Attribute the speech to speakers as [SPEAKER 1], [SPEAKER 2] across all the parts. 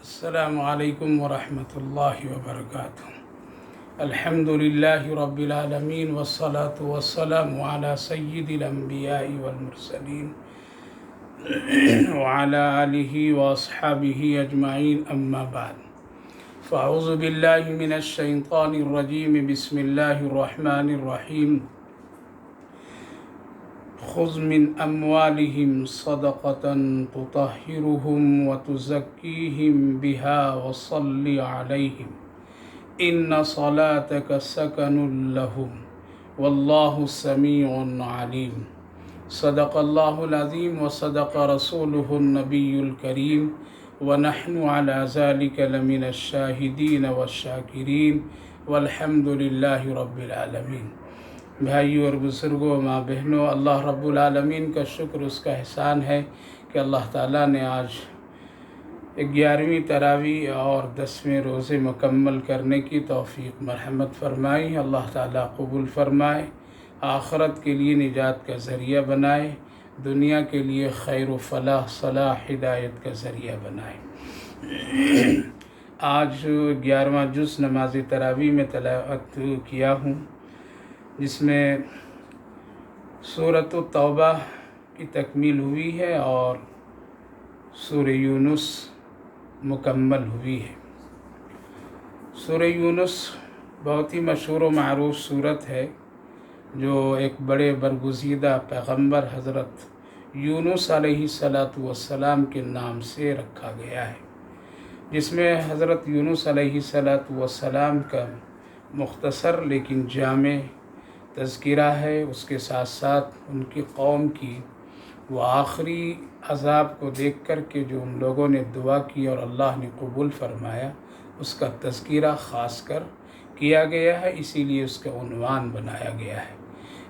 [SPEAKER 1] السلام علیکم ورحمۃ اللہ وبرکاتہ۔ الحمد للہ رب العالمین والصلاة والسلام علی سید الانبیاء والمرسلین وعلی آلہ واصحابہ اجمعین، اما بعد فاعوذ باللہ من الشیطان الرجیم، بسم اللہ الرحمن الرحیم۔ خذ من اموالہم صدقۃ تطہرہم وتزکیہم بہا وصل علیہم ان صلاتک سکن لہم واللہ سمیع علیم۔ صدق اللہ العظیم وصدق رسولہ النبی الکریم ونحن علی ذلک لمن الشاہدین والشاکرین والحمد للہ رب العالمین۔ بھائیوں اور بزرگوں، ماں بہنوں، اللہ رب العالمین کا شکر، اس کا احسان ہے کہ اللہ تعالیٰ نے آج 11ویں تراویح اور 10ویں روزے مکمل کرنے کی توفیق مرحمت فرمائی۔ اللہ تعالیٰ قبول فرمائے، آخرت کے لیے نجات کا ذریعہ بنائے، دنیا کے لیے خیر و فلاح، صلاح، ہدایت کا ذریعہ بنائے۔ آج 11واں جز نماز تراویح میں تلاوت کیا ہوں، جس میں سورۃ التوبہ کی تکمیل ہوئی ہے اور سورہ یونس مکمل ہوئی ہے۔ سورہ یونس بہت ہی مشہور و معروف سورت ہے، جو ایک بڑے برگزیدہ پیغمبر حضرت یونس علیہ السلام کے نام سے رکھا گیا ہے، جس میں حضرت یونس علیہ السلام کا مختصر لیکن جامع تذکرہ ہے۔ اس کے ساتھ ساتھ ان کی قوم کی وہ آخری عذاب کو دیکھ کر کے جو ان لوگوں نے دعا کی اور اللہ نے قبول فرمایا، اس کا تذکرہ خاص کر کیا گیا ہے، اسی لیے اس کا عنوان بنایا گیا ہے۔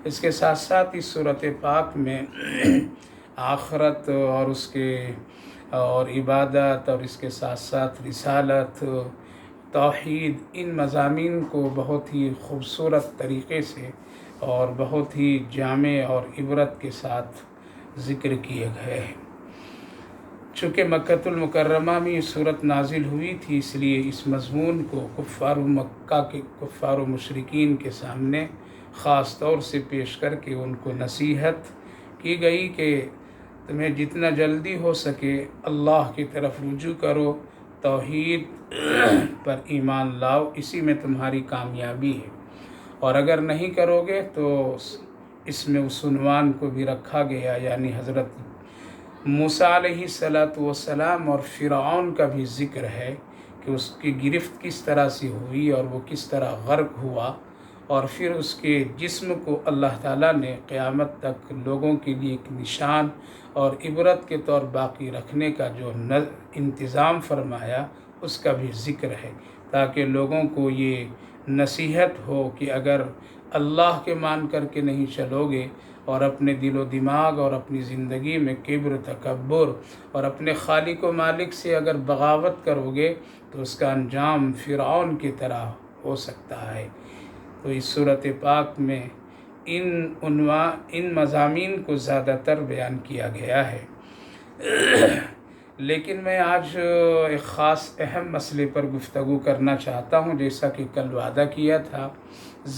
[SPEAKER 1] اس کے ساتھ ساتھ اس سورۃ پاک میں آخرت اور اس کے عبادت اور اس کے ساتھ ساتھ رسالت، توحید، ان مضامین کو بہت ہی خوبصورت طریقے سے اور بہت ہی جامع اور عبرت کے ساتھ ذکر کیے گئے ہیں۔ چونکہ مکۃ المکرمہ میں یہ صورت نازل ہوئی تھی، اس لیے اس مضمون کو کفار مکہ کے کفار و مشرکین کے سامنے خاص طور سے پیش کر کے ان کو نصیحت کی گئی کہ تمہیں جتنا جلدی ہو سکے اللہ کی طرف رجوع کرو، توحید پر ایمان لاؤ، اسی میں تمہاری کامیابی ہے، اور اگر نہیں کرو گے تو اس میں اس عنوان کو بھی رکھا گیا، یعنی حضرت موسیٰ علیہ السلام اور فرعون کا بھی ذکر ہے کہ اس کی گرفت کس طرح سے ہوئی اور وہ کس طرح غرق ہوا، اور پھر اس کے جسم کو اللہ تعالیٰ نے قیامت تک لوگوں کے لیے ایک نشان اور عبرت کے طور باقی رکھنے کا جو انتظام فرمایا، اس کا بھی ذکر ہے، تاکہ لوگوں کو یہ نصیحت ہو کہ اگر اللہ کے مان کر کے نہیں چلو گے اور اپنے دل و دماغ اور اپنی زندگی میں کبر، تکبر اور اپنے خالق و مالک سے اگر بغاوت کرو گے تو اس کا انجام فرعون کی طرح ہو سکتا ہے۔ تو اس سورۃ پاک میں ان مضامین کو زیادہ تر بیان کیا گیا ہے، لیکن میں آج ایک خاص اہم مسئلے پر گفتگو کرنا چاہتا ہوں، جیسا کہ کل وعدہ کیا تھا،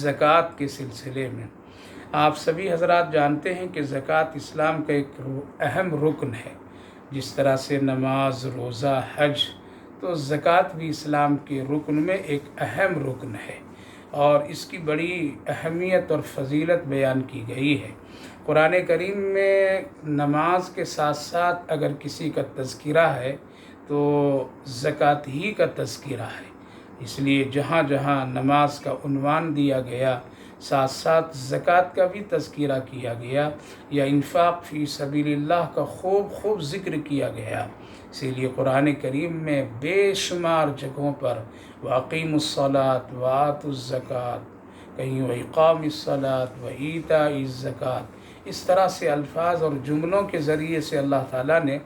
[SPEAKER 1] زکوٰۃ کے سلسلے میں۔ آپ سبھی حضرات جانتے ہیں کہ زکوٰۃ اسلام کا ایک اہم رکن ہے، جس طرح سے نماز، روزہ، حج، تو زکوٰۃ بھی اسلام کے رکن میں ایک اہم رکن ہے، اور اس کی بڑی اہمیت اور فضیلت بیان کی گئی ہے۔ قرآن کریم میں نماز کے ساتھ ساتھ اگر کسی کا تذکرہ ہے تو زکوٰۃ ہی کا تذکرہ ہے، اس لیے جہاں جہاں نماز کا عنوان دیا گیا، ساتھ ساتھ زکوٰۃ کا بھی تذکرہ کیا گیا، یا انفاق فی سبیل اللہ کا خوب ذکر کیا گیا۔ اسی لیے قرآن کریم میں بے شمار جگہوں پر وَأَقِیمُوا الصَّلَاةَ وَآتُوا الزَّکَاةَ، کہیں وَإِقَامِ الصَّلَاةِ وَإِیتَاءِ الزَّکَاةِ، اس طرح سے الفاظ اور جملوں کے ذریعے سے اللہ تعالیٰ نے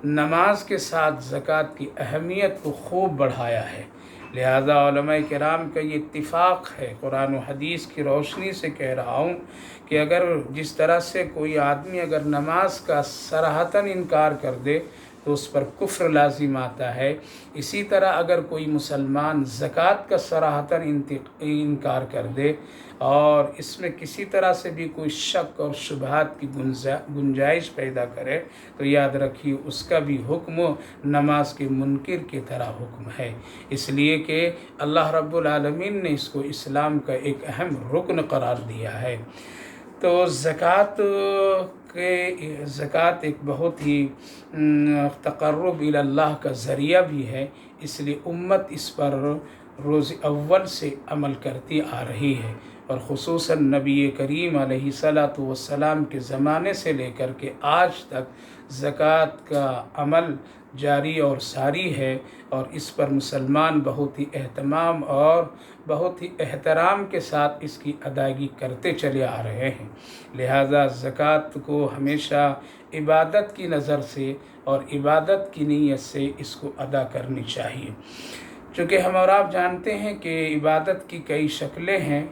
[SPEAKER 1] نماز کے ساتھ زکوٰۃ کی اہمیت کو خوب بڑھایا ہے۔ لہذا علماء کرام کا یہ اتفاق ہے، قرآن و حدیث کی روشنی سے کہہ رہا ہوں کہ اگر جس طرح سے کوئی آدمی اگر نماز کا صراحتاً انکار کر دے تو اس پر کفر لازم آتا ہے۔ اسی طرح اگر کوئی مسلمان زکوٰۃ کا صراحتاً انکار کر دے اور اس میں کسی طرح سے بھی کوئی شک اور شبہات کی گنجائش پیدا کرے تو یاد رکھیے اس کا بھی حکم نماز کے منکر کی طرح حکم ہے، اس لیے کہ اللہ رب العالمین نے اس کو اسلام کا ایک اہم رکن قرار دیا ہے۔ تو زکوٰۃ ایک بہت ہی تقرب الی اللہ کا ذریعہ بھی ہے، اس لیے امت اس پر روز اول سے عمل کرتی آ رہی ہے، اور خصوصاً نبی کریم علیہ السلام کے زمانے سے لے کر کے آج تک زکوٰۃ کا عمل جاری اور ساری ہے، اور اس پر مسلمان بہت ہی اہتمام اور بہت ہی احترام کے ساتھ اس کی ادائیگی کرتے چلے آ رہے ہیں۔ لہٰذا زکوٰۃ کو ہمیشہ عبادت کی نظر سے اور عبادت کی نیت سے اس کو ادا کرنی چاہیے، چونکہ ہم اور آپ جانتے ہیں کہ عبادت کی کئی شکلیں ہیں۔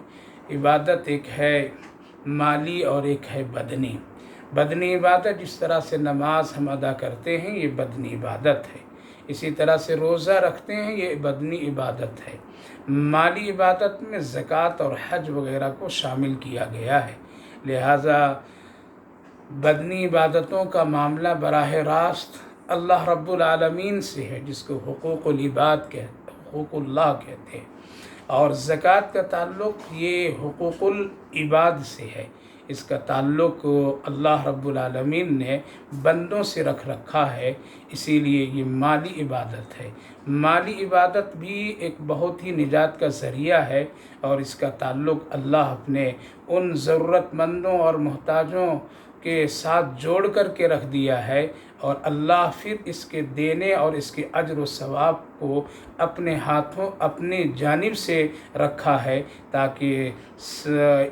[SPEAKER 1] عبادت ایک ہے مالی اور ایک ہے بدنی۔ بدنی عبادت جس طرح سے نماز ہم ادا کرتے ہیں یہ بدنی عبادت ہے، اسی طرح سے روزہ رکھتے ہیں یہ بدنی عبادت ہے۔ مالی عبادت میں زکوٰۃ اور حج وغیرہ کو شامل کیا گیا ہے، لہٰذا بدنی عبادتوں کا معاملہ براہ راست اللہ رب العالمین سے ہے، جس کو حقوق اللہ کہتے ہیں، اور زکوٰۃ کا تعلق یہ حقوق العباد سے ہے، اس کا تعلق اللہ رب العالمین نے بندوں سے رکھا ہے، اسی لیے یہ مالی عبادت ہے۔ مالی عبادت بھی ایک بہت ہی نجات کا ذریعہ ہے، اور اس کا تعلق اللہ اپنے ان ضرورت مندوں اور محتاجوں کے ساتھ جوڑ کر کے رکھ دیا ہے، اور اللہ پھر اس کے دینے اور اس کے اجر و ثواب کو اپنے ہاتھوں اپنی جانب سے رکھا ہے تاکہ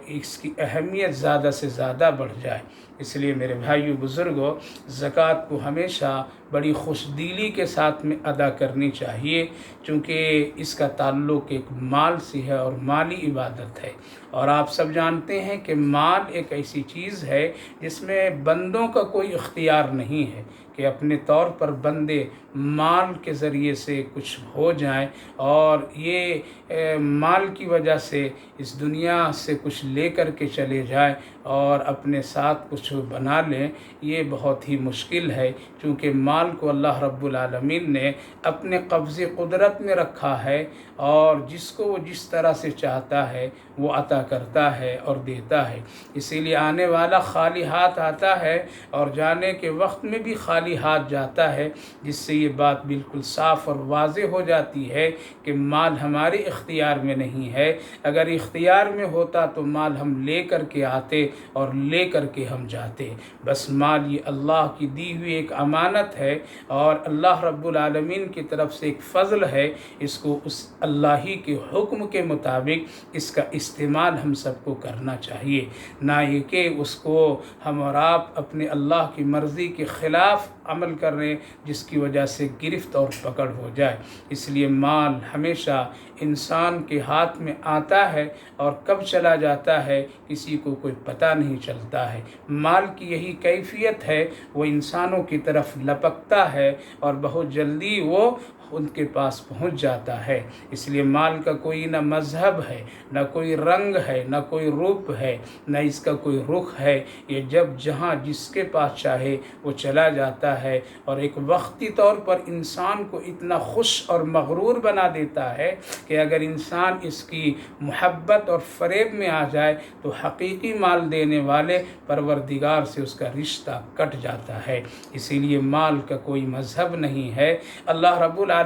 [SPEAKER 1] اس کی اہمیت زیادہ سے زیادہ بڑھ جائے۔ اس لیے میرے بھائیو بزرگوں، زکوٰۃ کو ہمیشہ بڑی خوش دلی کے ساتھ میں ادا کرنی چاہیے، چونکہ اس کا تعلق ایک مال سے ہے اور مالی عبادت ہے، اور آپ سب جانتے ہیں کہ مال ایک ایسی چیز ہے جس میں بندوں کا کوئی اختیار نہیں ہے کہ اپنے طور پر بندے مال کے ذریعے سے کچھ ہو جائیں اور یہ مال کی وجہ سے اس دنیا سے کچھ لے کر کے چلے جائیں اور اپنے ساتھ کچھ بنا لیں۔ یہ بہت ہی مشکل ہے، چونکہ مال کو اللہ رب العالمین نے اپنے قبض قدرت میں رکھا ہے، اور جس کو وہ جس طرح سے چاہتا ہے وہ عطا کرتا ہے اور دیتا ہے۔ اسی لیے آنے والا خالی ہاتھ آتا ہے اور جانے کے وقت میں بھی خالی ہاتھ جاتا ہے، جس سے یہ بات بالکل صاف اور واضح ہو جاتی ہے کہ مال ہمارے اختیار میں نہیں ہے۔ اگر اختیار میں ہوتا تو مال ہم لے کر کے آتے اور لے کر کے ہم جاتے، بس مال یہ اللہ کی دی ہوئی ایک امانت ہے، اور اللہ رب العالمین کی طرف سے ایک فضل ہے، اس کو اس اللہ ہی کے حکم کے مطابق اس کا استعمال ہم سب کو کرنا چاہیے، نہ یہ کہ اس کو ہم اور آپ اپنے اللہ کی مرضی کے خلاف عمل کر رہے ہیں جس کی وجہ سے گرفت اور پکڑ ہو جائے۔ اس لیے مال ہمیشہ انسان کے ہاتھ میں آتا ہے اور کب چلا جاتا ہے کسی کو کوئی پتہ نہیں چلتا ہے۔ مال کی یہی کیفیت ہے، وہ انسانوں کی طرف لپکتا ہے اور بہت جلدی وہ ان کے پاس پہنچ جاتا ہے۔ اس لیے مال کا کوئی نہ مذہب ہے، نہ کوئی رنگ ہے، نہ کوئی روپ ہے، نہ اس کا کوئی رخ ہے، یہ جب جہاں جس کے پاس چاہے وہ چلا جاتا ہے، اور ایک وقتی طور پر انسان کو اتنا خوش اور مغرور بنا دیتا ہے کہ اگر انسان اس کی محبت اور فریب میں آ جائے تو حقیقی مال دینے والے پروردگار سے اس کا رشتہ کٹ جاتا ہے۔ اسی لیے مال کا کوئی مذہب نہیں ہے۔ اللہ رب العالمین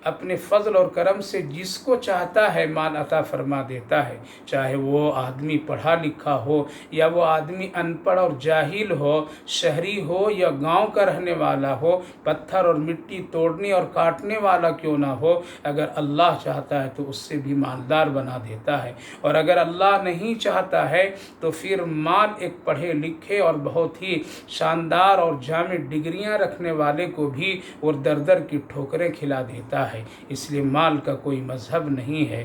[SPEAKER 1] اپنے فضل اور کرم سے جس کو چاہتا ہے مال عطا فرما دیتا ہے، چاہے وہ آدمی پڑھا لکھا ہو یا وہ آدمی ان پڑھ اور جاہل ہو، شہری ہو یا گاؤں کا رہنے والا ہو، پتھر اور مٹی توڑنے اور کاٹنے والا کیوں نہ ہو، اگر اللہ چاہتا ہے تو اس سے بھی مالدار بنا دیتا ہے، اور اگر اللہ نہیں چاہتا ہے تو پھر مال ایک پڑھے لکھے اور بہت ہی شاندار اور جامع ڈگریاں رکھنے والے کو بھی وہ در در کی ٹھوکریں ٹھوکریں کھلا دیتا ہے۔ اس لیے مال کا کوئی مذہب نہیں ہے،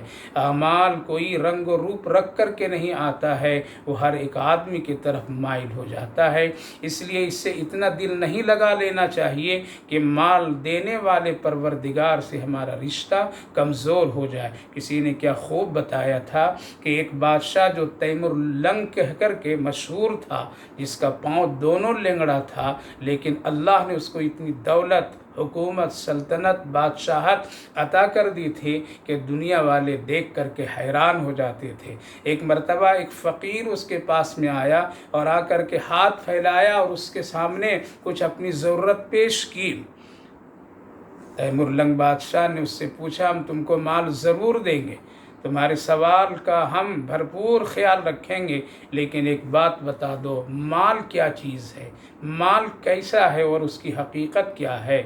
[SPEAKER 1] مال کوئی رنگ و روپ رکھ کر کے نہیں آتا ہے، وہ ہر ایک آدمی کی طرف مائل ہو جاتا ہے۔ اس لیے اس سے اتنا دل نہیں لگا لینا چاہیے کہ مال دینے والے پروردگار سے ہمارا رشتہ کمزور ہو جائے۔ کسی نے کیا خوب بتایا تھا کہ ایک بادشاہ جو تیمور لنگ کہہ کر کے مشہور تھا، جس کا پاؤں دونوں لنگڑا تھا، لیکن اللہ نے اس کو اتنی دولت، حکومت، سلطنت، بادشاہت عطا کر دی تھی کہ دنیا والے دیکھ کر کے حیران ہو جاتے تھے۔ ایک مرتبہ ایک فقیر اس کے پاس میں آیا اور آ کر کے ہاتھ پھیلایا اور اس کے سامنے کچھ اپنی ضرورت پیش کی۔ تیمور لنگ بادشاہ نے اس سے پوچھا، ہم تم کو مال ضرور دیں گے، تمہارے سوال کا ہم بھرپور خیال رکھیں گے، لیکن ایک بات بتا دو، مال کیا چیز ہے، مال کیسا ہے اور اس کی حقیقت کیا ہے؟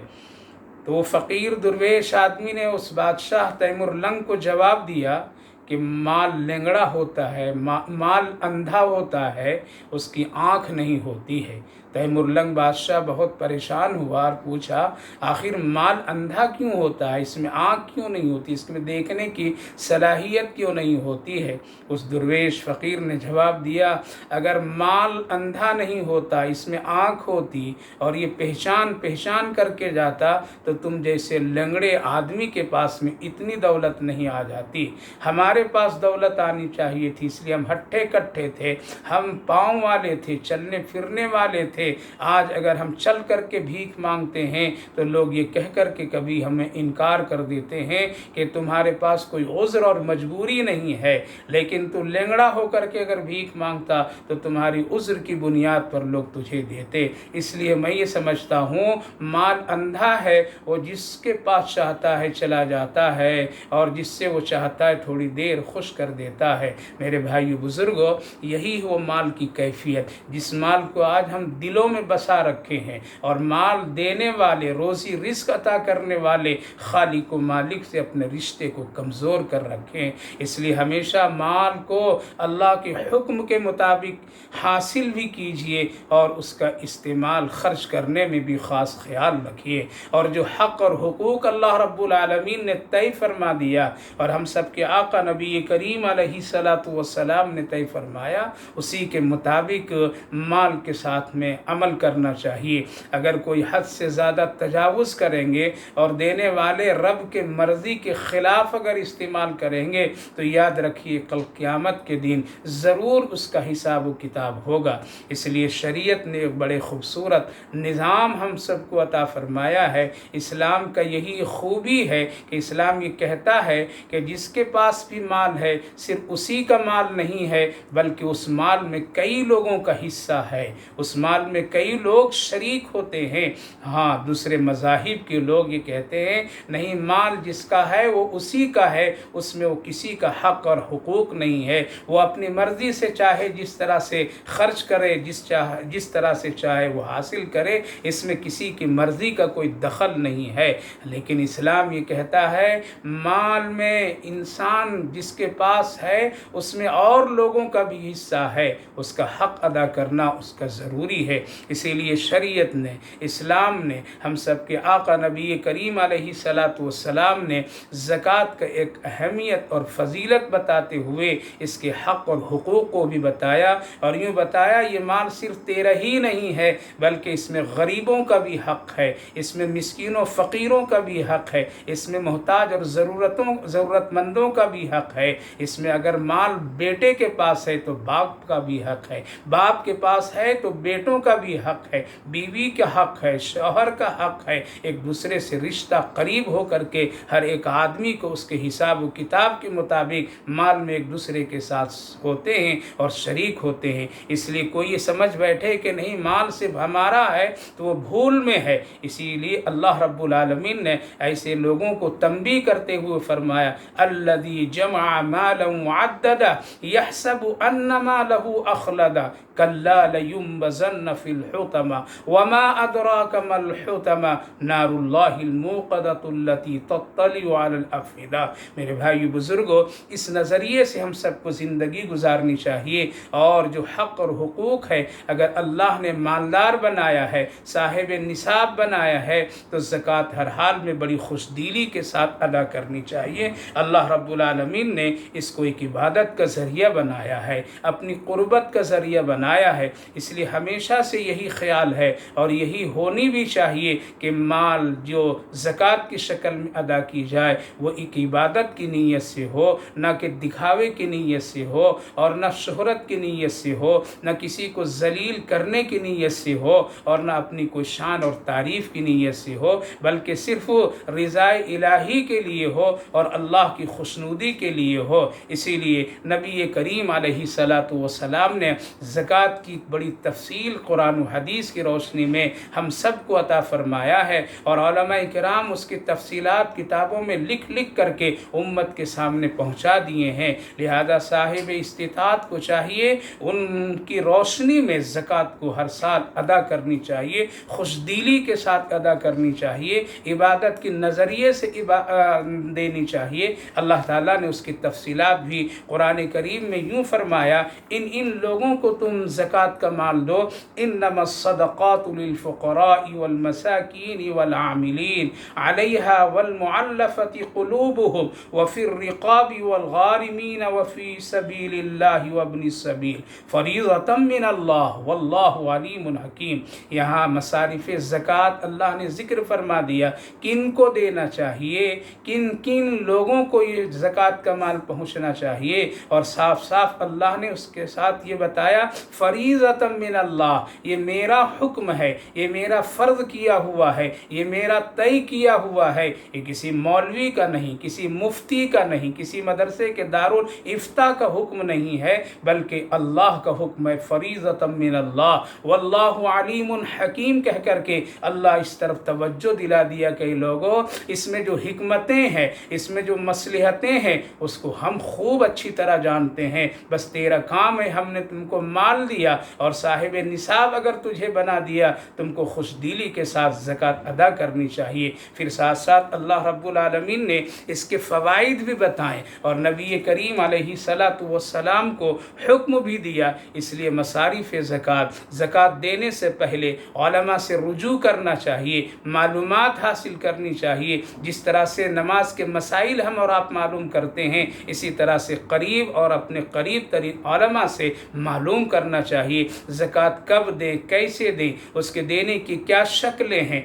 [SPEAKER 1] تو وہ فقیر درویش آدمی نے اس بادشاہ تیمور لنگ کو جواب دیا کہ مال لنگڑا ہوتا ہے، مال اندھا ہوتا ہے، اس کی آنکھ نہیں ہوتی ہے۔ تیمور لنگ بادشاہ بہت پریشان ہوا اور پوچھا، آخر مال اندھا کیوں ہوتا ہے، اس میں آنکھ کیوں نہیں ہوتی، اس میں دیکھنے کی صلاحیت کیوں نہیں ہوتی ہے؟ اس درویش فقیر نے جواب دیا، اگر مال اندھا نہیں ہوتا، اس میں آنکھ ہوتی اور یہ پہچان کر کے جاتا تو تم جیسے لنگڑے آدمی کے پاس میں اتنی دولت نہیں آ جاتی۔ ہمارے پاس دولت آنی چاہیے تھی، اس لیے ہم ہٹھے کٹھے تھے، ہم پاؤں والے تھے، چلنے پھرنے والے تھے۔ آج اگر ہم چل کر کے بھیک مانگتے ہیں تو لوگ یہ کہہ کر کے کبھی ہمیں انکار کر دیتے ہیں کہ تمہارے پاس کوئی عذر اور مجبوری نہیں ہے، لیکن تو لنگڑا ہو کر کے اگر بھیک مانگتا تو تمہاری عذر کی بنیاد پر لوگ تجھے دیتے۔ اس لیے میں یہ سمجھتا ہوں مال اندھا ہے، وہ جس کے پاس چاہتا ہے چلا جاتا ہے اور جس سے وہ چاہتا ہے تھوڑی دیر خوش کر دیتا ہے۔ میرے بھائیو بزرگوں، یہی وہ مال کی کیفیت، جس مال کو آج ہم دلوں میں بسا رکھے ہیں، اور مال دینے والے، روزی رزق عطا کرنے والے خالق و مالک سے اپنے رشتے کو کمزور کر رکھیں۔ اس لیے ہمیشہ مال کو اللہ کے حکم کے مطابق حاصل بھی کیجئے اور اس کا استعمال خرچ کرنے میں بھی خاص خیال رکھیے، اور جو حق اور حقوق اللہ رب العالمین نے طے فرما دیا اور ہم سب کے آقا نبی کریم علیہ السلام نے طے فرمایا، اسی کے مطابق مال کے ساتھ میں عمل کرنا چاہیے۔ اگر کوئی حد سے زیادہ تجاوز کریں گے اور دینے والے رب کے مرضی کے خلاف اگر استعمال کریں گے تو یاد رکھیے کل قیامت کے دن ضرور اس کا حساب و کتاب ہوگا۔ اس لیے شریعت نے ایک بڑے خوبصورت نظام ہم سب کو عطا فرمایا ہے۔ اسلام کا یہی خوبی ہے کہ اسلام یہ کہتا ہے کہ جس کے پاس بھی مال ہے صرف اسی کا مال نہیں ہے، بلکہ اس مال میں کئی لوگوں کا حصہ ہے، اس مال میں کئی لوگ شریک ہوتے ہیں۔ ہاں، دوسرے مذاہب کے لوگ یہ کہتے ہیں نہیں، مال جس کا ہے وہ اسی کا ہے، اس میں وہ کسی کا حق اور حقوق نہیں ہے، وہ اپنی مرضی سے چاہے جس طرح سے خرچ کرے، جس طرح سے چاہے وہ حاصل کرے، اس میں کسی کی مرضی کا کوئی دخل نہیں ہے۔ لیکن اسلام یہ کہتا ہے مال میں انسان جس کے پاس ہے اس میں اور لوگوں کا بھی حصہ ہے، اس کا حق ادا کرنا اس کا ضروری ہے۔ اسی لیے شریعت نے، اسلام نے، ہم سب کے آقا نبی کریم علیہ السلام نے زکوٰۃ کا ایک اہمیت اور فضیلت بتاتے ہوئے اس کے حق اور حقوق کو بھی بتایا، اور یوں بتایا یہ مال صرف تیرا ہی نہیں ہے بلکہ اس میں غریبوں کا بھی حق ہے، اس میں مسکینوں فقیروں کا بھی حق ہے، اس میں محتاج اور ضرورت مندوں کا بھی حق ہے، اس میں اگر مال بیٹے کے پاس ہے تو باپ کا بھی حق ہے، باپ کے پاس ہے تو بیٹوں کا بھی حق ہے، بیوی کا حق ہے، شوہر کا حق ہے۔ ایک دوسرے سے رشتہ قریب ہو کر کے ہر ایک آدمی کو اس کے حساب و کتاب کے مطابق مال میں ایک دوسرے کے ساتھ ہوتے ہیں اور شریک ہوتے ہیں۔ اس لیے کوئی یہ سمجھ بیٹھے کہ نہیں مال صرف ہمارا ہے تو وہ بھول میں ہے۔ اسی لیے اللہ رب العالمین نے ایسے لوگوں کو تنبیہ کرتے ہوئے فرمایا الذی جمع جمع مالا وعددا يحسب ان ماله اخلدا كلا لينبذن في الحطمة وما ادراك ما الحطمة نار الله الموقدة التي تطلع على الافئدة۔ میرے بھائی بزرگوں، اس نظریے سے ہم سب کو زندگی گزارنی چاہیے، اور جو حق اور حقوق ہے، اگر اللہ نے مالدار بنایا ہے، صاحب نصاب بنایا ہے، تو زکوٰۃ ہر حال میں بڑی خوش دلی کے ساتھ ادا کرنی چاہیے۔ اللہ رب العالمین نے اس کو ایک عبادت کا ذریعہ بنایا ہے، اپنی قربت کا ذریعہ بنایا ہے، اس لیے ہمیشہ سے یہی خیال ہے اور یہی ہونی بھی چاہیے کہ مال جو زکوٰۃ کی شکل میں ادا کی جائے وہ ایک عبادت کی نیت سے ہو، نہ کہ دکھاوے کی نیت سے ہو، اور نہ شہرت کی نیت سے ہو، نہ کسی کو ذلیل کرنے کی نیت سے ہو، اور نہ اپنی کوئی شان اور تعریف کی نیت سے ہو، بلکہ صرف رضائے الہی کے لیے ہو اور اللہ کی خوشنودی کے لیے ہو۔ اسی لیے نبی کریم علیہ السلام نے زکوٰۃ کی بڑی تفصیل قرآن و حدیث کی روشنی میں ہم سب کو عطا فرمایا ہے، اور علماء کرام اس کی تفصیلات کتابوں میں لکھ کر کے امت کے سامنے پہنچا دیے ہیں۔ لہذا صاحب استطاعت کو چاہیے ان کی روشنی میں زکوٰۃ کو ہر سال ادا کرنی چاہیے، خوش دلی کے ساتھ ادا کرنی چاہیے، عبادت کے نظریے سے دینی چاہیے۔ اللہ تعالیٰ نے اس کی تفصیلات بھی قرآن کریم میں یوں فرمایا، ان لوگوں کو تم زکوٰۃ کا مال دو، انما الصدقات للفقراء والمساکین والعاملین علیہا والمعلفۃ قلوبهم وفی الرقاب والغارمین وفی سبیل اللہ وابن السبیل فریضۃ من اللہ واللہ علیم حکیم۔ یہاں مصارف زکوٰۃ اللہ نے ذکر فرما دیا، کن کو دینا چاہیے، کن لوگوں کو یہ زکوٰۃ کا مال پہنچنا چاہیے، اور صاف صاف اللہ نے اس کے ساتھ یہ بتایا، فریضۃ من اللہ، یہ میرا حکم ہے، یہ میرا فرض کیا ہوا ہے، یہ میرا طے کیا ہوا ہے، یہ کسی مولوی کا نہیں، کسی مفتی کا نہیں، کسی مدرسے کے دارالافتاء کا حکم نہیں ہے، بلکہ اللہ کا حکم ہے، فریضۃ من اللہ واللہ علیم حکیم کہہ کر کے اللہ اس طرف توجہ دلا دیا کہ لوگوں، اس میں جو حکمتیں ہیں، اس میں جو مصلحتیں ہیں، اس کو ہم خوب اچھی طرح جانتے ہیں، بس تیرا کام ہے، ہم نے تم کو مال دیا اور صاحب نصاب اگر تجھے بنا دیا، تم کو خوش دلی کے ساتھ زکوٰۃ ادا کرنی چاہیے۔ پھر ساتھ ساتھ اللہ رب العالمین نے اس کے فوائد بھی بتائیں اور نبی کریم علیہ السلام کو حکم بھی دیا۔ اس لیے مصارف زکوٰۃ دینے سے پہلے علماء سے رجوع کرنا چاہیے، معلومات حاصل کرنی چاہیے۔ جس طرح سے نماز کے مسائل ہم اور آپ معلوم کرتے ہیں، اسی طرح سے قریب اور اپنے قریب ترین علماء سے معلوم کرنا چاہیے۔ زکوٰۃ کب دیں، کیسے دیں، اس کے دینے کی کیا شکلیں ہیں،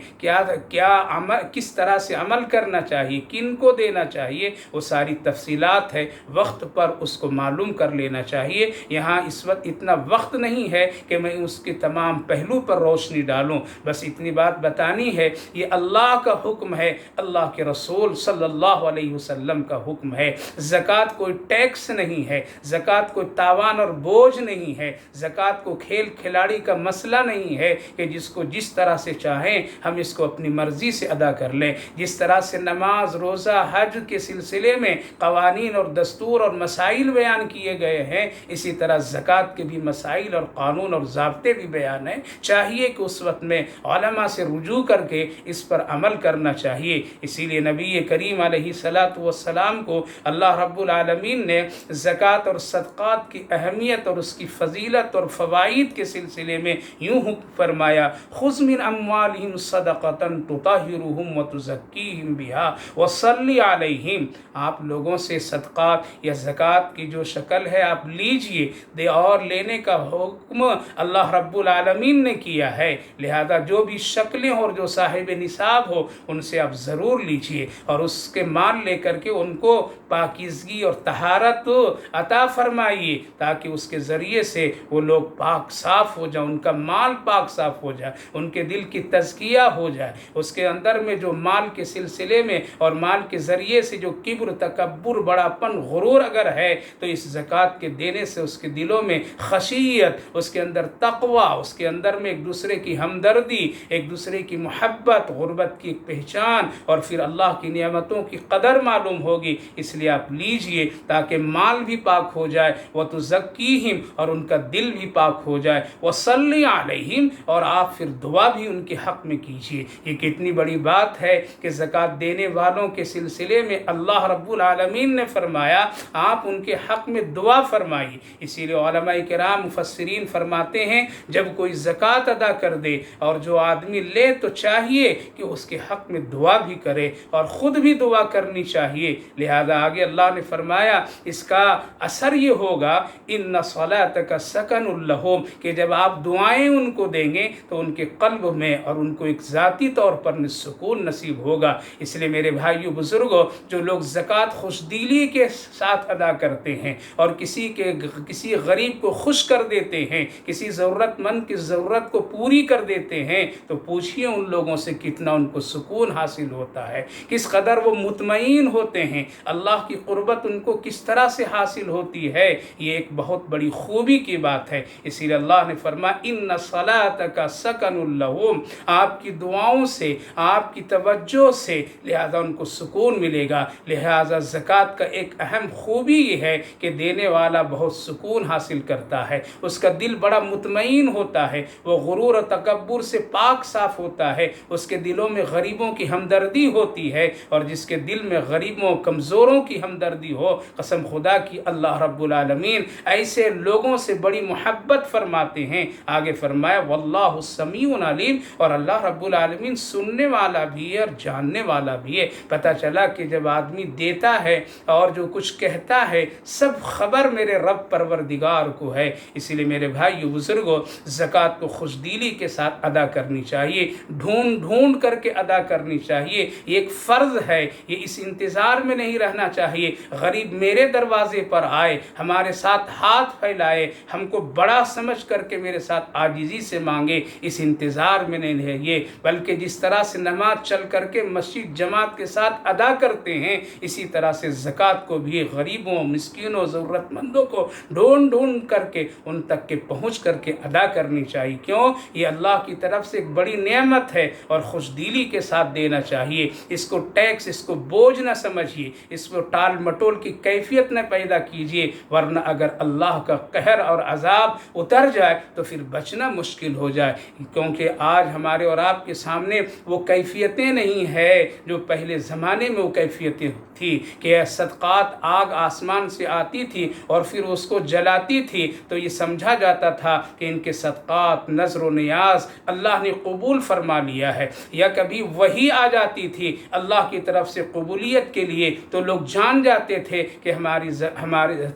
[SPEAKER 1] کس طرح سے عمل کرنا چاہیے، کن کو دینا چاہیے، وہ ساری تفصیلات ہے، وقت پر اس کو معلوم کر لینا چاہیے۔ یہاں اس وقت اتنا وقت نہیں ہے کہ میں اس کے تمام پہلو پر روشنی ڈالوں، بس اتنی بات بتانی ہے، یہ اللہ کا حکم ہے، اللہ کے رسول صلی اللہ علیہ وسلم کا حکم ہے۔ زکوٰۃ کوئی ٹیکس نہیں ہے، زکوٰۃ کوئی تاوان اور بوجھ نہیں ہے، زکوٰۃ کو کھیل کھلاڑی کا مسئلہ نہیں ہے کہ جس کو جس طرح سے چاہیں ہم اس کو اپنی مرضی سے ادا کر لیں۔ جس طرح سے نماز، روزہ، حج کے سلسلے میں قوانین اور دستور اور مسائل بیان کیے گئے ہیں، اسی طرح زکوٰۃ کے بھی مسائل اور قانون اور ضابطے بھی بیان ہیں۔ چاہیے کہ اس وقت میں علماء سے رجوع کر کے اس پر عمل کرنا چاہیے۔ اسی لیے نبی کریم علیہ السلام کو اللہ رب العالمین نے زکوٰۃ اور صدقات کی اہمیت اور اس کی فضیلت اور فوائد کے سلسلے میں یوں حکم فرمایا، خذ من اموالہم صدقۃ تطہرہم وتزکیہم بہا وصلی علیہم۔ آپ لوگوں سے صدقات یا زکوٰۃ کی جو شکل ہے آپ لیجئے، دے اور لینے کا حکم اللہ رب العالمین نے کیا ہے، لہذا جو بھی شکلیں اور جو صاحب نصاب ہو ان سے آپ ضرور لیجئے، اور اس کے مال لے کر کے ان کو پاکیزگی اور طہارت عطا فرمائیے، تاکہ اس کے ذریعے سے وہ لوگ پاک صاف ہو جائیں، ان کا مال پاک صاف ہو جائے، ان کے دل کی تزکیہ ہو جائے، اس کے اندر میں جو مال کے سلسلے میں اور مال کے ذریعے سے جو کبر، تکبر، بڑا پن، غرور اگر ہے تو اس زکوٰۃ کے دینے سے اس کے دلوں میں خشیت، اس کے اندر تقوی، اس کے اندر میں ایک دوسرے کی ہمدردی، ایک دوسرے کی محبت، غربت کی ایک پہچان، اور پھر اللہ کی نعمتوں کی قدر معلوم ہوگی۔ اس لیے آپ لیجئے تاکہ مال بھی پاک ہو جائے، وَتُزَكِّيهِمْ اور ان کا دل بھی پاک ہو جائے، وَصَلِّ عَلَيْهِمْ اور آپ پھر دعا بھی ان کے حق میں کیجئے۔ یہ کتنی بڑی بات ہے کہ زکوٰۃ دینے والوں کے سلسلے میں اللہ رب العالمین نے فرمایا آپ ان کے حق میں دعا فرمائیے۔ اسی لیے علماء کرام مفسرین فرماتے ہیں جب کوئی زکوٰۃ ادا کر دے اور جو آدمی لے تو چاہیے کہ اس کے حق میں دعا بھی کرے اور خود بھی دعا کرنی چاہیے۔ لہذا آگے اللہ نے فرمایا اس کا اثر یہ ہوگا ان صلاتک سکن لہم کہ جب آپ دعائیں ان کو دیں گے تو ان کے قلب میں اور ان کو ایک ذاتی طور پر سکون نصیب ہوگا۔ اس لیے میرے بھائیو بزرگوں، جو لوگ زکوٰۃ خوش دلی کے ساتھ ادا کرتے ہیں اور کسی غریب کو خوش کر دیتے ہیں، کسی ضرورت مند کی ضرورت کو پوری کر دیتے ہیں، تو پوچھئے ان لوگوں سے کتنا ان کو سکون حاصل ہوتا ہے، کس قدر وہ مطمئن ہوتے ہیں، اللہ کی قربت ان کو کس طرح سے حاصل ہوتی ہے۔ یہ ایک بہت بڑی خوبی کی بات ہے۔ اسی لیے اللہ نے فرمایا ان صلاتک سکن لہم، آپ کی دعاؤں سے، آپ کی توجہ سے لہذا ان کو سکون ملے گا۔ لہذا زکوٰۃ کا ایک اہم خوبی یہ ہے کہ دینے والا بہت سکون حاصل کرتا ہے، اس کا دل بڑا مطمئن ہوتا ہے، وہ غرور و تکبر سے پاک صاف ہوتا ہے، اس کے دلوں میں غریبوں کی ہمدردی ہوتی ہے، اور جس کے دل میں غریبوں کمزوروں کی ہمدردی ہو، قسم خدا کی اللہ رب العالمین ایسے لوگوں سے بڑی محبت فرماتے ہیں۔ آگے فرمایا واللہ سمیع علیم اور اللہ رب العالمین سننے والا بھی ہے اور جاننے والا بھی ہے۔ پتہ چلا کہ جب آدمی دیتا ہے اور جو کچھ کہتا ہے سب خبر میرے رب پروردگار کو ہے۔ اسی لیے میرے بھائیو بزرگوں، زکوٰۃ کو خوش دلی کے ساتھ ادا کرنی چاہیے، ڈھونڈ ڈھونڈ کر کے ادا کرنی چاہیے۔ یہ ایک فرض ہے، یہ اس انتظار میں نہیں رہنا چاہیے غریب میرے دروازے پر آئے، ہمارے ساتھ ہاتھ پھیلائے، ہم کو بڑا سمجھ کر کے میرے ساتھ عاجزی سے مانگے، اس انتظار میں نہیں رہیے، بلکہ جس طرح سے نماز چل کر کے مسجد جماعت کے ساتھ ادا کرتے ہیں، اسی طرح سے زکوٰۃ کو بھی غریبوں، مسکینوں، ضرورت مندوں کو ڈھونڈ ڈھونڈ کر کے ان تک کے پہنچ کر کے ادا کرنی چاہیے۔ کیوں؟ یہ اللہ کی طرف سے ایک بڑی نعمت ہے اور خوش دلی کے ساتھ دینا چاہیے۔ اس کو ٹیکس، اس کو بوجھ نہ سمجھیے، اس کو ٹال مٹول کی کیفیت نہ پیدا کیجیے، ورنہ اگر اللہ کا قہر اور عذاب اتر جائے تو پھر بچنا مشکل ہو جائے۔ کیونکہ آج ہمارے اور آپ کے سامنے وہ کیفیتیں نہیں ہیں جو پہلے زمانے میں وہ کیفیتیں تھی کہ صدقات آگ آسمان سے آتی تھی اور پھر اس کو جلاتی تھی تو یہ سمجھا جاتا تھا کہ ان کے صدقات نذر و نیاز اللہ نے قبول فرما لیا ہے، یا کبھی وحی آ جاتی تھی اللہ کی طرف سے قبولیت کے لیے تو لوگ جان جاتے تھے کہ ہماری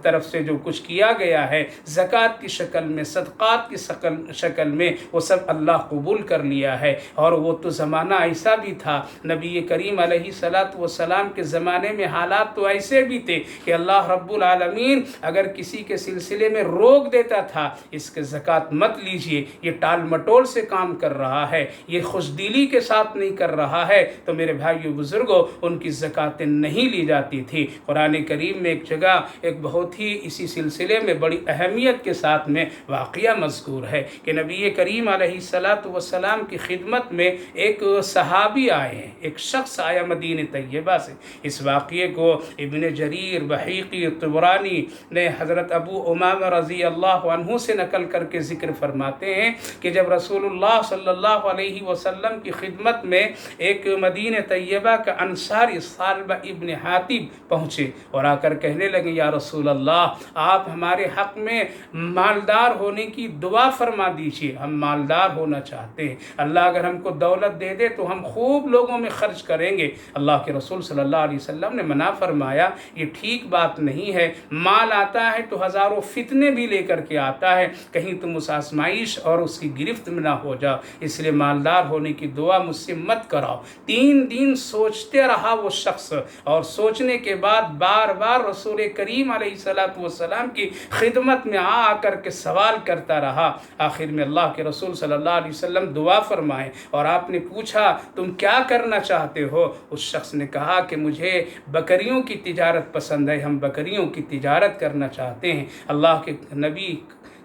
[SPEAKER 1] طرف سے جو کچھ کیا گیا ہے زکوٰۃ کی شکل میں، صدقات کی شکل میں، وہ سب اللہ قبول کر لیا ہے۔ اور وہ تو زمانہ ایسا بھی تھا، نبی کریم علیہ السلام کے زمانے میں حالات تو ایسے بھی تھے کہ اللہ رب العالمین اگر کسی کے سلسلے میں روک دیتا تھا اس کے زکوٰۃ مت لیجئے، یہ ٹال مٹول سے کام کر رہا ہے، یہ خوش دلی کے ساتھ نہیں کر رہا ہے، تو میرے بھائیو بزرگوں ان کی زکوٰتیں نہیں لی جاتی تھی۔ قرآن کریم میں ایک جگہ ایک بہت ہی اسی سلسلے میں بڑی اہمیت کے ساتھ میں واقعہ مذکور ہے کہ نبی کریم علیہ السلام کی خدمت میں ایک صحابی آئے ہیں، ایک شخص آیا مدینہ طیبہ سے۔ اس واقعے کو ابن جریر، بحیقی، طبرانی نے حضرت ابو امامہ رضی اللہ عنہ سے نقل کر کے ذکر فرماتے ہیں کہ جب رسول اللہ صلی اللہ علیہ وسلم کی خدمت میں ایک مدینہ طیبہ کا انصاری ثعلبہ ابن حاتب پہنچے اور آ کر کہنے لگے یا رسول اللہ آپ ہمارے حق میں مالدار ہونے کی دعا فرما دیجیے، ہم مالدار ہونا چاہتے ہیں، اللہ اگر ہم کو دولت دے دے تو ہم خوب لوگوں میں خرچ کریں گے۔ اللہ کے رسول صلی اللہ علیہ وسلم نے منع فرمایا یہ ٹھیک بات نہیں ہے، مال آتا ہے تو ہزاروں فتنے بھی لے کر کے آتا ہے، کہیں تم اس آزمائش اور اس کی گرفت میں نہ ہو جاؤ، اس لیے مالدار ہونے کی دعا مجھ سے مت کراؤ۔ 3 دن سوچتے رہا وہ شخص، اور سوچنے کے بعد بار بار رسول کریم علیہ السلام کی خدمت میں آ کر کے سوال کرتا رہا۔ آخر میں اللہ کے رسول صلی اللہ علیہ وسلم دعا فرمائے اور آپ نے پوچھا تم کیا کرنا چاہتے ہو؟ اس شخص نے کہا کہ مجھے بکریوں کی تجارت پسند ہے، ہم بکریوں کی تجارت کرنا چاہتے ہیں۔ اللہ کے نبی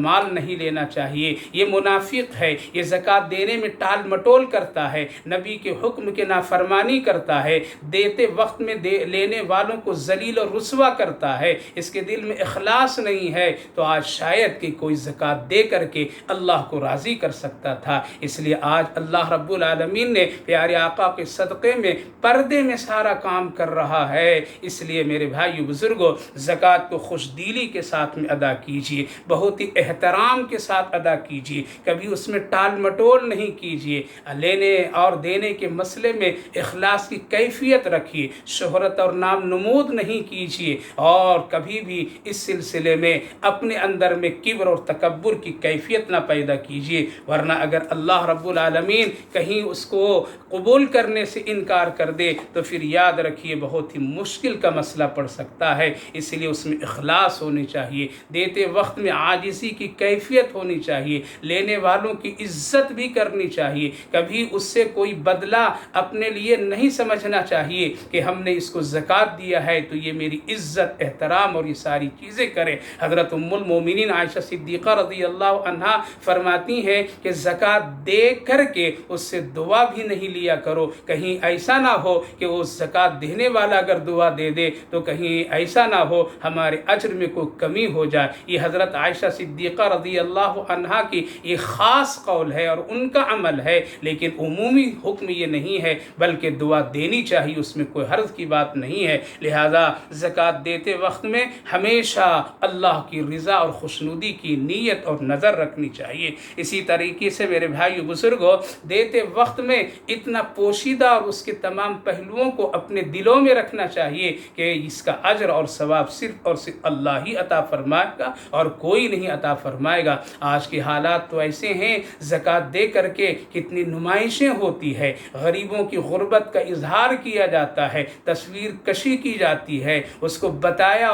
[SPEAKER 1] مال نہیں لینا چاہیے، یہ منافق ہے، یہ زکوٰۃ دینے میں ٹال مٹول کرتا ہے، نبی کے حکم کے نافرمانی کرتا ہے، دیتے وقت میں لینے والوں کو ذلیل اور رسوا کرتا ہے، اس کے دل میں اخلاص نہیں ہے، تو آج شاید کہ کوئی زکوٰۃ دے کر کے اللہ کو راضی کر سکتا تھا۔ اس لیے آج اللہ رب العالمین نے پیارے آقا کے صدقے میں پردے میں سارا کام کر رہا ہے۔ اس لیے میرے بھائی بزرگوں، زکوٰۃ کو خوش دلی کے ساتھ میں ادا کیجیے، بہت ہی احترام کے ساتھ ادا کیجیے، کبھی اس میں ٹال مٹول نہیں کیجیے، لینے اور دینے کے مسئلے میں اخلاص کی کیفیت رکھیے، شہرت اور نام نمود نہیں کیجیے، اور کبھی بھی اس سلسلے میں اپنے اندر میں کبر اور تکبر کی کیفیت نہ پیدا کیجیے، ورنہ اگر اللہ رب العالمین کہیں اس کو قبول کرنے سے انکار کر دے تو پھر یاد رکھیے بہت ہی مشکل کا مسئلہ پڑ سکتا ہے۔ اس لیے اس میں اخلاص ہونی چاہیے، دیتے وقت میں عاجزی کی کیفیت ہونی چاہیے، لینے والوں کی عزت بھی کرنی چاہیے، کبھی اس سے کوئی بدلہ اپنے لیے نہیں سمجھنا چاہیے کہ ہم نے اس کو زکوٰۃ دیا ہے تو یہ میری عزت احترام اور یہ ساری چیزیں کرے۔ حضرت ام المومنین عائشہ صدیقہ رضی اللہ عنہا فرماتی ہیں کہ زکوٰۃ دے کر کے اس سے دعا بھی نہیں لیا کرو، کہیں ایسا نہ ہو کہ وہ زکوٰۃ دینے والا اگر دعا دے دے تو کہیں ایسا نہ ہو ہمارے اجر میں کوئی کمی ہو جائے۔ یہ حضرت عائشہ صدیقہ رضی اللہ عنہا کی یہ خاص قول ہے اور ان کا عمل ہے، لیکن عمومی حکم یہ نہیں ہے، بلکہ دعا دینی چاہیے، اس میں کوئی حرج کی بات نہیں ہے۔ لہذا زکوٰۃ دیتے وقت میں ہمیشہ اللہ کی رضا اور خوشنودی کی نیت اور نظر رکھنی چاہیے۔ اسی طریقے سے میرے بھائی بزرگوں، دیتے وقت میں اتنا پوشیدہ اور اس کے تمام پہلوؤں کو اپنے دلوں میں رکھنا چاہیے کہ اس کا اجر اور ثواب صرف اور صرف اللہ ہی عطا فرمائے گا اور کوئی نہیں عطا فرمائے گا۔ آج کے حالات تو ایسے ہیں، زکوٰۃ دے کر کے کتنی نمائشیں ہوتی ہے، غریبوں کی غربت کا اظہار کیا جاتا ہے، تصویر کشی کی جاتی ہے، اس کو بتایا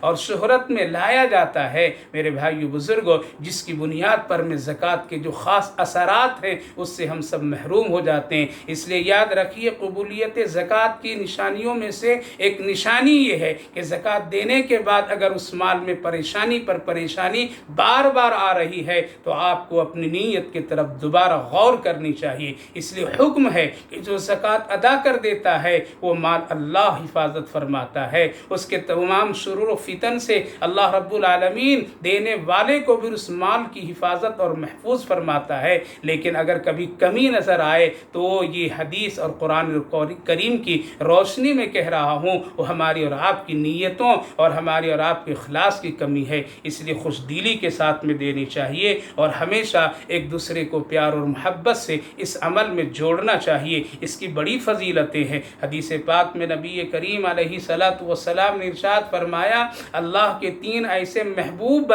[SPEAKER 1] اور شہرت میں لایا جاتا ہے۔ میرے بھائیو بزرگوں، جس کی بنیاد پر میں زکوٰۃ کے جو خاص اثرات ہیں اس سے ہم سب محروم ہو جاتے ہیں۔ اس لیے یاد رکھیے، قبولیت زکوٰۃ کی نشانیوں میں سے ایک نشانی یہ ہے کہ زکوٰۃ دینے کے بعد اگر اس مال میں پریشانی پر پریشانی بار بار آ رہی ہے تو آپ کو اپنی نیت کی طرف دوبارہ غور کرنی چاہیے۔ اس لیے حکم ہے کہ جو زکوٰۃ ادا کر دیتا ہے وہ مال اللہ حفاظت فرماتا ہے، اس کے تمام شرور و فتن سے اللہ رب العالمین دینے والے کو بھی اس مال کی حفاظت اور محفوظ فرماتا ہے۔ لیکن اگر کبھی کمی نظر آئے تو یہ حدیث اور قرآن کریم کی روشنی میں کہہ رہا ہوں، وہ ہماری اور آپ کی نیتوں اور ہماری اور آپ کے اخلاص کی کمی ہے۔ اس لیے خوش دلی کے ساتھ میں دینی چاہیے اور ہمیشہ ایک دوسرے کو پیار اور محبت سے اس عمل میں جوڑنا چاہیے۔ اس کی بڑی فضیلتیں ہیں۔ حدیث پاک میں نبی کریم علیہ الصلوۃ والسلام نے ارشاد فرمایا، اللہ کے 3 ایسے محبوب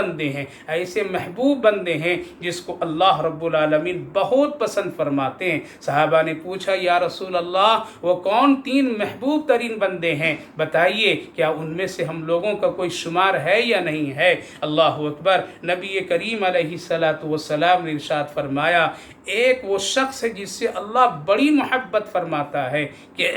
[SPEAKER 1] بندے ہیں جس کو اللہ رب العالمین بہت پسند فرماتے ہیں۔ صحابہ نے پوچھا، یا رسول اللہ، وہ کون 3 محبوب ترین بندے ہیں؟ بتائیے، کیا ان میں سے ہم لوگوں کا کوئی شمار ہے یا نہیں ہے؟ اللہ اکبر۔ نبی کریم علیہ الصلوۃ والسلام نے ارشاد فرمایا، ایک وہ شخص ہے جس سے اللہ بڑی محبت فرماتا ہے کہ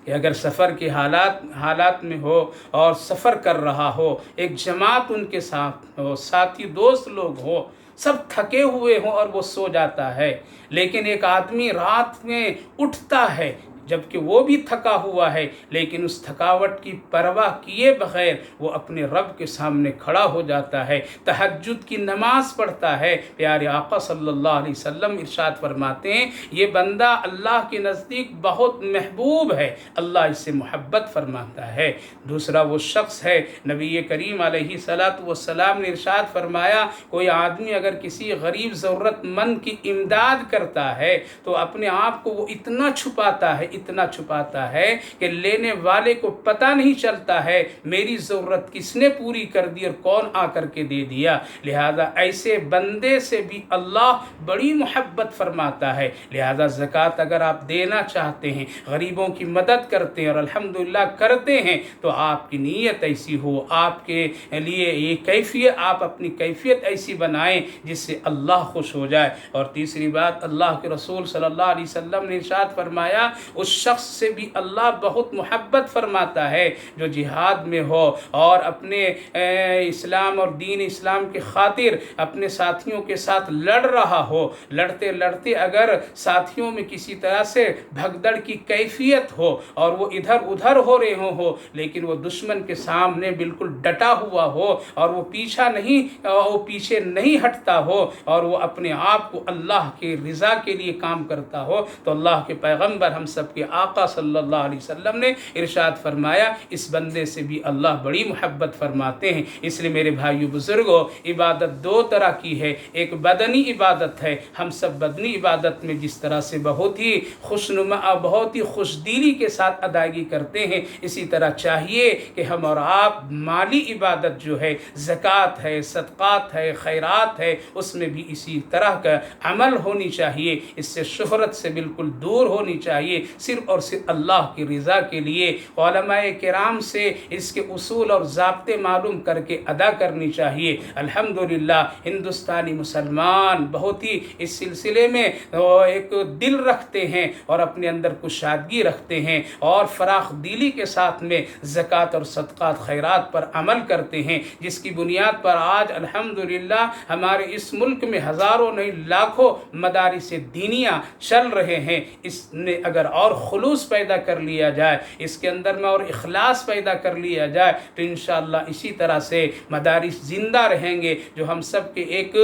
[SPEAKER 1] اگر سفر کے حالات میں ہو اور سفر کر رہا ہو، ایک جماعت ان کے ساتھ ہو، ساتھی دوست لوگ ہو، سب تھکے ہوئے ہوں اور وہ سو جاتا ہے، لیکن ایک آدمی رات میں اٹھتا ہے جبکہ وہ بھی تھکا ہوا ہے، لیکن اس تھکاوٹ کی پرواہ کیے بغیر وہ اپنے رب کے سامنے کھڑا ہو جاتا ہے، تہجد کی نماز پڑھتا ہے۔ پیارے آقا صلی اللہ علیہ وسلم ارشاد فرماتے ہیں، یہ بندہ اللہ کے نزدیک بہت محبوب ہے، اللہ اس سے محبت فرماتا ہے۔ دوسرا وہ شخص ہے، نبی کریم علیہ الصلوۃ والسلام نے ارشاد فرمایا، کوئی آدمی اگر کسی غریب ضرورت مند کی امداد کرتا ہے تو اپنے آپ کو وہ اتنا چھپاتا ہے کہ لینے والے کو پتہ نہیں چلتا ہے میری ضرورت کس نے پوری کر دی اور کون آ کر کے دے دیا۔ لہذا ایسے بندے سے بھی اللہ بڑی محبت فرماتا ہے۔ لہذا زکوٰۃ اگر آپ دینا چاہتے ہیں، غریبوں کی مدد کرتے ہیں اور الحمدللہ کرتے ہیں، تو آپ کی نیت ایسی ہو، آپ کے لیے یہ کیفیت، آپ اپنی کیفیت ایسی بنائیں جس سے اللہ خوش ہو جائے۔ اور تیسری بات، اللہ کے رسول صلی اللہ علیہ وسلم نے ارشاد فرمایا، اس شخص سے بھی اللہ بہت محبت فرماتا ہے جو جہاد میں ہو اور اپنے اسلام اور دین اسلام کی خاطر اپنے ساتھیوں کے ساتھ لڑ رہا ہو، لڑتے لڑتے اگر ساتھیوں میں کسی طرح سے بھگدڑ کی کیفیت ہو اور وہ ادھر ادھر ہو رہے ہو، لیکن وہ دشمن کے سامنے بالکل ڈٹا ہوا ہو اور وہ پیچھے نہیں ہٹتا ہو اور وہ اپنے آپ کو اللہ کی رضا کے لیے کام کرتا ہو، تو اللہ کے پیغمبر ہم سب کے آقا صلی اللہ علیہ وسلم نے ارشاد فرمایا اس بندے سے بھی اللہ بڑی محبت فرماتے ہیں۔ اس لیے میرے بھائیو بزرگوں، عبادت دو طرح کی ہے، ایک بدنی عبادت ہے، ہم سب بدنی عبادت میں جس طرح سے بہت ہی خوشنما بہت ہی خوش دلی کے ساتھ ادائیگی کرتے ہیں، اسی طرح چاہیے کہ ہم اور آپ مالی عبادت جو ہے، زکوٰۃ ہے، صدقات ہے، خیرات ہے، اس میں بھی اسی طرح کا عمل ہونی چاہیے، اس سے شہرت سے بالکل دور ہونی چاہیے، صرف اور صرف اللہ کی رضا کے لیے علماء کرام سے اس کے اصول اور ضابطے معلوم کر کے ادا کرنی چاہیے۔ الحمدللہ ہندوستانی مسلمان بہت ہی اس سلسلے میں ایک دل رکھتے ہیں اور اپنے اندر کشادگی رکھتے ہیں اور فراخ دلی کے ساتھ میں زکوٰۃ اور صدقات خیرات پر عمل کرتے ہیں، جس کی بنیاد پر آج الحمدللہ ہمارے اس ملک میں ہزاروں نہیں لاکھوں مدارس دینیہ چل رہے ہیں۔ اس نے اگر اور خلوص پیدا کر لیا جائے، اس کے اندر میں اور اخلاص پیدا کر لیا جائے، تو انشاءاللہ اسی طرح سے مدارس زندہ رہیں گے، جو ہم سب کے ایک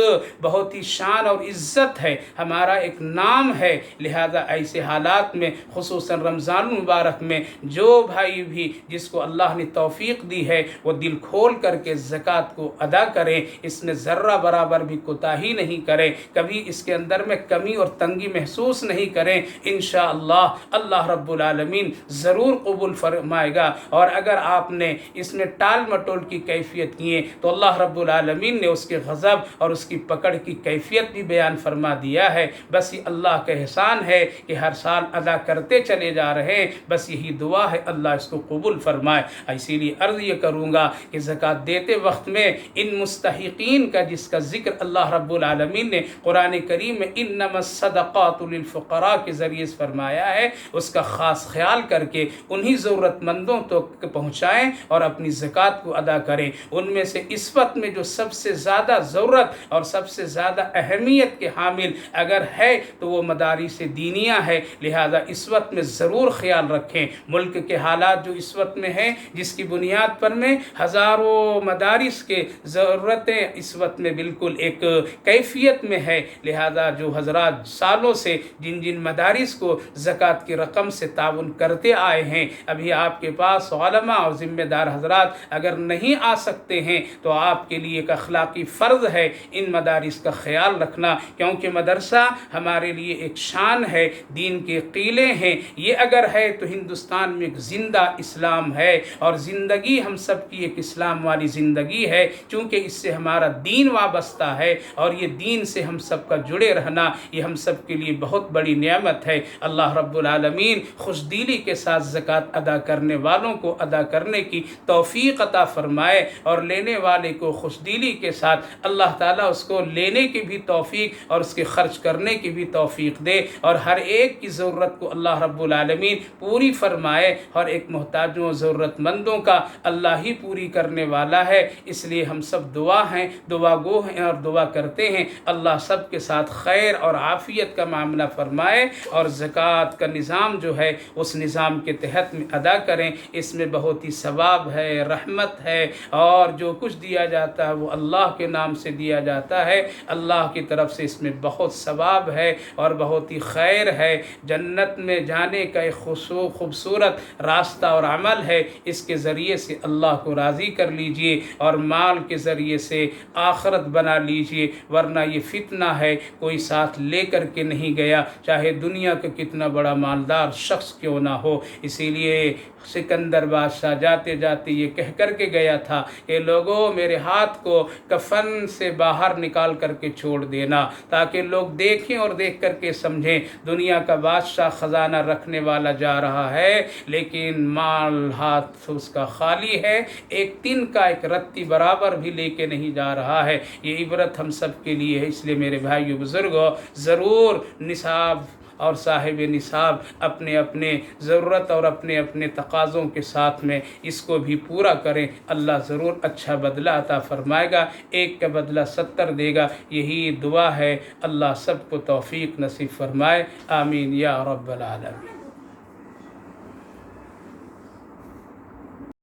[SPEAKER 1] بہت ہی شان اور عزت ہے، ہمارا ایک نام ہے۔ لہذا ایسے حالات میں خصوصاً رمضان المبارک میں جو بھائی بھی جس کو اللہ نے توفیق دی ہے وہ دل کھول کر کے زکوٰۃ کو ادا کریں، اس میں ذرہ برابر بھی کوتاہی نہیں کریں، کبھی اس کے اندر میں کمی اور تنگی محسوس نہیں کریں، انشاءاللہ اللہ رب العالمین ضرور قبول فرمائے گا۔ اور اگر آپ نے اس میں ٹال مٹول کی کیفیت کیے تو اللہ رب العالمین نے اس کے غضب اور اس کی پکڑ کی کیفیت بھی بیان فرما دیا ہے۔ بس یہ اللہ کا احسان ہے کہ ہر سال ادا کرتے چلے جا رہے ہیں، بس یہی دعا ہے اللہ اس کو قبول فرمائے۔ اسی لیے عرض یہ کروں گا کہ زکوٰۃ دیتے وقت میں ان مستحقین کا جس کا ذکر اللہ رب العالمین نے قرآن کریم میں انما الصدقات للفقراء کے ذریعے سے فرمایا ہے، اس کا خاص خیال کر کے انہی ضرورت مندوں تک پہنچائیں اور اپنی زکوٰۃ کو ادا کریں۔ ان میں سے اس وقت میں جو سب سے زیادہ ضرورت اور سب سے زیادہ اہمیت کے حامل اگر ہے تو وہ مدارس دینیہ ہے، لہذا اس وقت میں ضرور خیال رکھیں۔ ملک کے حالات جو اس وقت میں ہیں، جس کی بنیاد پر میں ہزاروں مدارس کے ضرورتیں اس وقت میں بالکل ایک کیفیت میں ہے، لہذا جو حضرات سالوں سے جن جن مدارس کو زکوٰۃ کی رقم سے تعاون کرتے آئے ہیں، ابھی آپ کے پاس علماء اور ذمہ دار حضرات اگر نہیں آ سکتے ہیں تو آپ کے لیے ایک اخلاقی فرض ہے ان مدارس کا خیال رکھنا، کیونکہ مدرسہ ہمارے لیے ایک شان ہے، دین کے قلعے ہیں، یہ اگر ہے تو ہندوستان میں ایک زندہ اسلام ہے اور زندگی ہم سب کی ایک اسلام والی زندگی ہے، چونکہ اس سے ہمارا دین وابستہ ہے اور یہ دین سے ہم سب کا جڑے رہنا یہ ہم سب کے لیے بہت بڑی نعمت ہے۔ اللہ رب العالمین خوش دلی کے ساتھ زکوٰۃ ادا کرنے والوں کو ادا کرنے کی توفیق عطا فرمائے اور لینے والے کو خوش دلی کے ساتھ اللہ تعالیٰ اس کو لینے کی بھی توفیق اور اس کے خرچ کرنے کی بھی توفیق دے اور ہر ایک کی ضرورت کو اللہ رب العالمین پوری فرمائے، اور ایک محتاجوں ضرورت مندوں کا اللہ ہی پوری کرنے والا ہے۔ اس لیے ہم سب دعا گو ہیں اور دعا کرتے ہیں اللہ سب کے ساتھ خیر اور عافیت کا معاملہ فرمائے اور زکوٰۃ کا نظام جو ہے اس نظام کے تحت میں ادا کریں، اس میں بہت ہی ثواب ہے، رحمت ہے، اور جو کچھ دیا جاتا ہے وہ اللہ کے نام سے دیا جاتا ہے، اللہ کی طرف سے اس میں بہت ثواب ہے اور بہت ہی خیر ہے، جنت میں جانے کا ایک خوبصورت راستہ اور عمل ہے، اس کے ذریعے سے اللہ کو راضی کر لیجئے اور مال کے ذریعے سے آخرت بنا لیجئے، ورنہ یہ فتنہ ہے، کوئی ساتھ لے کر کے نہیں گیا، چاہے دنیا کا کتنا بڑا مالدار شخص کیوں نہ ہو۔ اسی لیے سکندر بادشاہ جاتے جاتے یہ کہہ کر کے گیا تھا کہ لوگوں میرے ہاتھ کو کفن سے باہر نکال کر کے چھوڑ دینا، تاکہ لوگ دیکھیں اور دیکھ کر کے سمجھیں دنیا کا بادشاہ خزانہ رکھنے والا جا رہا ہے لیکن مال ہاتھ اس کا خالی ہے، ایک دن کا ایک رتی برابر بھی لے کے نہیں جا رہا ہے۔ یہ عبرت ہم سب کے لیے ہے، اس لیے میرے بھائیو بزرگوں ضرور نصاب اور صاحب نصاب اپنے اپنے ضرورت اور اپنے اپنے تقاضوں کے ساتھ میں اس کو بھی پورا کریں، اللہ ضرور اچھا بدلہ عطا فرمائے گا، ایک کا بدلہ 70 دے گا۔ یہی دعا ہے، اللہ سب کو توفیق نصیب فرمائے، آمین یا رب العالمین۔